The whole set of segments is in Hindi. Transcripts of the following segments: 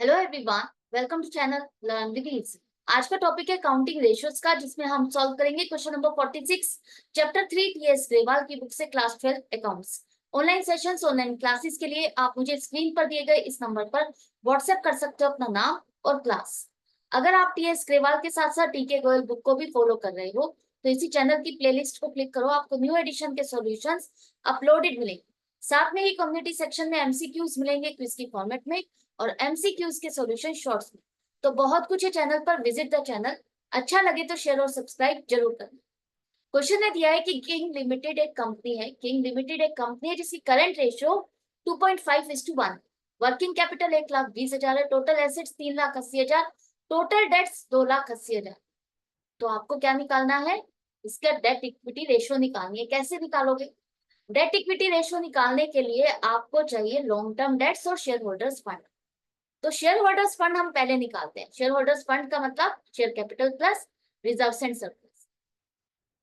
Hello everyone, welcome to channel learn with easy. आज का टॉपिक है काउंटिंग रेशियोज का, जिसमें हम सॉल्व करेंगे question number 46 chapter 3 TS Grewal की बुक से class 12 accounts. Online sessions, online classes के लिए आप मुझे स्क्रीन पर दिए गए इस नंबर पर व्हाट्सएप कर सकते हो अपना नाम और क्लास। अगर आप टीएस ग्रेवाल के साथ साथ टीके गोयल बुक को भी फॉलो कर रहे हो तो इसी चैनल की प्लेलिस्ट को क्लिक करो, आपको न्यू एडिशन के सॉल्यूशंस अपलोडेड मिलेंगे। साथ में ही कम्युनिटी सेक्शन में एमसीक्यूज मिलेंगे क्विज की फॉर्मेट में और एमसीक्यूज के सॉल्यूशन शॉर्ट्स में। तो बहुत कुछ है चैनल पर, विजिट द चैनल। अच्छा लगे तो शेयर और सब्सक्राइब जरूर करना। क्वेश्चन ने दिया है कि किंग लिमिटेड एक कंपनी है। किंग लिमिटेड एक कंपनी है जिसकी करंट रेशियो 2.5:1। वर्किंग कैपिटल 1,20,000 है, टोटल एसेट्स 3,80,000, टोटल डेट्स 2,80,000। तो आपको क्या निकालना है? इसका डेट इक्विटी रेशियो निकालनी है। कैसे निकालोगे? डेट इक्विटी रेशियो निकालने के लिए आपको चाहिए लॉन्ग टर्म डेट्स और शेयर होल्डर्स फंड। तो शेयर होल्डर्स फंड हम पहले निकालते हैं। शेयर होल्डर्स फंड का मतलब share capital plus reserves and surplus.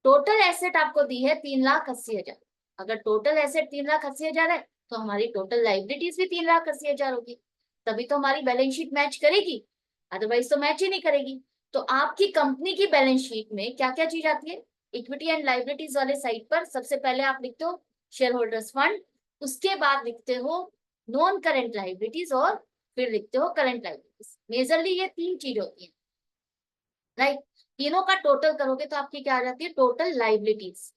Total asset आपको दी है 3,80,000। अगर टोटल एसेट 3,80,000 है तो हमारी टोटल लाइबिलिटीज भी 3,80,000 होगी, तभी तो हमारी बैलेंस शीट मैच करेगी, अदरवाइज तो मैच ही नहीं करेगी। तो आपकी कंपनी की बैलेंस शीट में क्या क्या चीज आती है? इक्विटी एंड लाइबिलिटीज वाले साइड पर सबसे पहले आप लिखते हो शेयर होल्डर्स फंड, उसके बाद लिखते हो नॉन करेंट लाइबिलिटीज और फिर लिखते हो करंट लाइबिलिटीज। मेजरली ये तीन चीज होती है, राइट। तीनों का टोटल करोगे तो आपकी क्या आ जाती है? Total liabilities.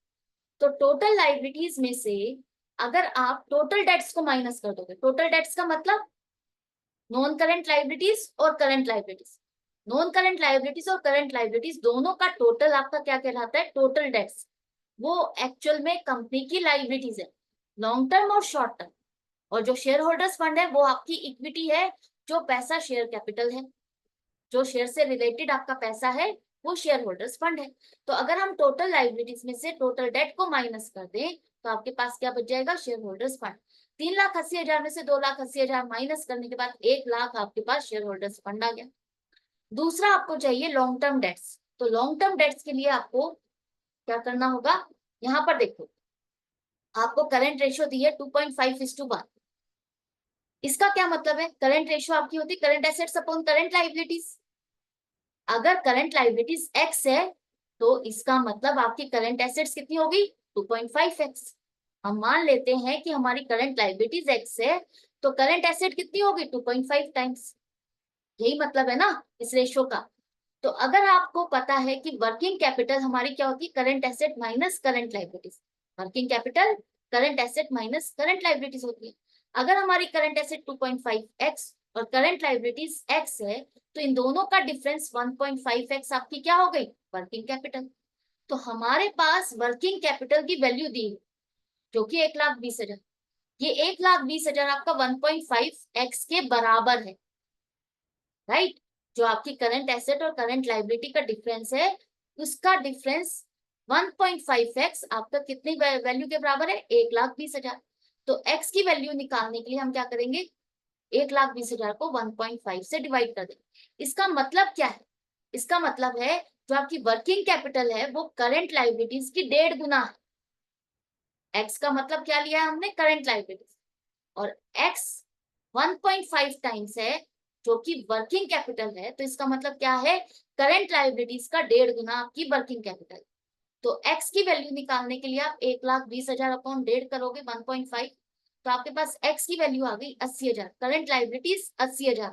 तो टोटल लाइबिलिटीज में से अगर आप टोटल डेट्स को माइनस कर दोगे, टोटल डेट्स का मतलब नॉन करंट लाइबिलिटीज और current liabilities, non current liabilities और करंट लाइबिलिटीज दोनों का टोटल आपका क्या कहलाता है? Total debts. वो एक्चुअल में कंपनी की लाइबिलिटीज है, लॉन्ग टर्म और शॉर्ट टर्म। और जो शेयर होल्डर्स फंड है वो आपकी इक्विटी है, जो पैसा शेयर कैपिटल है, जो शेयर से रिलेटेड आपका पैसा है वो शेयर होल्डर्स फंड है। तो अगर हम टोटल लाइबिलिटीज में से टोटल डेट को माइनस कर दें तो आपके पास क्या बच जाएगा? Share holders fund. 3,80,000 में से 2,80,000 माइनस करने के बाद 1,00,000 आपके पास शेयर होल्डर्स फंड आ गया। दूसरा आपको चाहिए लॉन्ग टर्म डेट्स। तो लॉन्ग टर्म डेट्स के लिए आपको क्या करना होगा? यहाँ पर देखो, आपको करंट रेशियो दी है 2.5:1। इसका क्या मतलब है? करंट रेशियो आपकी होती है current assets upon current liabilities. अगर करंट लाइबिलिटीज एक्स है तो इसका मतलब आपकी करंट एसेट्स कितनी होगी? 2.5x। हम मान लेते हैं कि हमारी करंट लाइबिलिटीज एक्स है तो करंट एसेट कितनी होगी? 2.5 टाइम्स। यही मतलब है ना इस रेशियो का। तो अगर आपको पता है कि वर्किंग कैपिटल हमारी क्या होती है? Current asset minus current liabilities. Working capital current asset minus current liabilities होती है। अगर हमारी करंट एसेट 2.5x और करंट लाइबिलिटीज x है तो इन दोनों का डिफरेंस 1.5x आपकी क्या हो गई? Working capital. तो हमारे पास वर्किंग कैपिटल की वैल्यू दी है जो कि 1,20,000। ये 1,20,000 आपका 1.5x के बराबर है, राइट। जो आपकी करंट एसेट और करंट लाइबिलिटी का डिफरेंस है उसका डिफरेंस 1.5x आपका कितनी वैल्यू के बराबर है? 1,20,000। तो x की वैल्यू निकालने के लिए हम क्या करेंगे? 1,20,000 को 1.5 से डिवाइड कर देंगे। इसका मतलब क्या है? इसका मतलब है जो आपकी वर्किंग कैपिटल है वो करंट लाइबिलिटीज की 1.5 गुना है। x का मतलब क्या लिया है हमने? Current liabilities. और x 1.5 टाइम्स है जो कि वर्किंग कैपिटल है, तो इसका मतलब क्या है? करंट लाइबिलिटीज का 1.5 गुना आपकी वर्किंग कैपिटल। तो x की वैल्यू निकालने के लिए आप 1,20,000 अपॉन 1.5 करोगे 1.5, तो आपके पास x की वैल्यू आ गई 80,000। Current liabilities 80,000।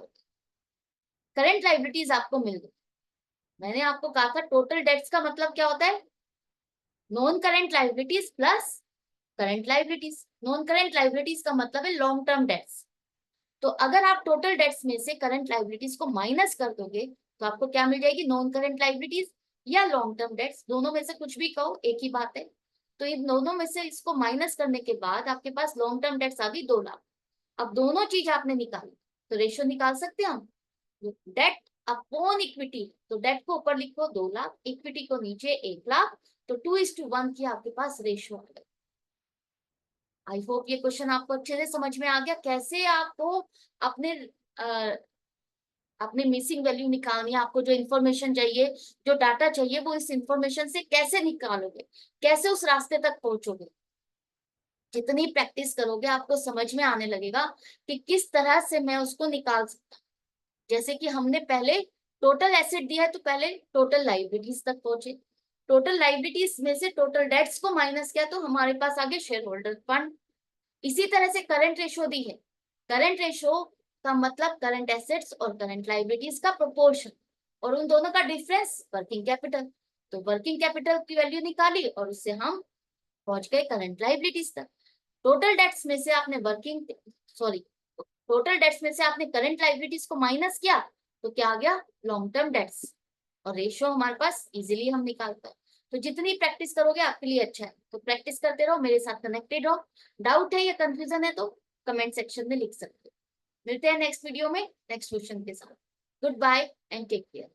करंट लाइबिलिटीज आपको मिल गई। मैंने आपको कहा था टोटल डेट्स का मतलब क्या होता है? Non current liabilities plus current liabilities. Non current liabilities का मतलब है लॉन्ग टर्म डेट्स। तो अगर आप टोटल डेट्स में से करंट लाइबिलिटीज को माइनस कर दोगे तो आपको क्या मिल जाएगी? नॉन करंट लाइबिलिटीज या लॉन्ग टर्म डेट्स, दोनों में से कुछ भी कहो एक ही बात है। तो इन दोनों में से इसको माइनस करने के बाद आपके पास लॉन्ग टर्म डेट्स आ गई 2,00,000। अब दोनों चीज आपने निकाली तो रेशियो निकाल सकते हैं हम, डेट अपॉन इक्विटी। तो डेट को ऊपर लिखो 2,00,000, इक्विटी को नीचे 1,00,000। तो 2:1 की आपके पास रेशियो आ गई। आई होप ये क्वेश्चन आपको अच्छे से समझ में आ गया, कैसे आपको अपने अपनी मिसिंग वैल्यू निकालनी है। आपको जो इन्फॉर्मेशन चाहिए, जो डाटा चाहिए, वो इस इन्फॉर्मेशन से कैसे निकालोगे, कैसे उस रास्ते तक पहुंचोगे। जितनी प्रैक्टिस करोगे आपको समझ में आने लगेगा कि किस तरह से मैं उसको निकाल सकता हूँ। जैसे कि हमने पहले टोटल एसेट दिया है तो पहले टोटल लाइबिलिटीज तक पहुंचे, टोटल लाइबिलिटीज में से टोटल डेट्स को माइनस किया तो हमारे पास आ गया शेयर होल्डर फंड। इसी तरह से करंट रेशो दी है, करंट रेशो का मतलब करंट एसेट्स और करंट लाइबिलिटीज का प्रोपोर्शन और उन दोनों का डिफरेंस वर्किंग कैपिटल। तो वर्किंग कैपिटल की वैल्यू निकाली और उससे हम पहुंच गए करंट लाइबिलिटीज तक। टोटल डेट्स में से आपने टोटल डेट्स में से आपने करंट लाइबिलिटीज को माइनस किया तो क्या आ गया, लॉन्ग टर्म डेट्स, और रेशियो हमारे पास इजीली हम निकाल पाए। तो जितनी प्रैक्टिस करोगे आपके लिए अच्छा है, तो प्रैक्टिस करते रहो, मेरे साथ कनेक्टेड रहो। डाउट है या कंफ्यूजन है तो कमेंट सेक्शन में लिख सकते हो। मिलते हैं नेक्स्ट वीडियो में नेक्स्ट क्वेश्चन के साथ। Good bye and take care.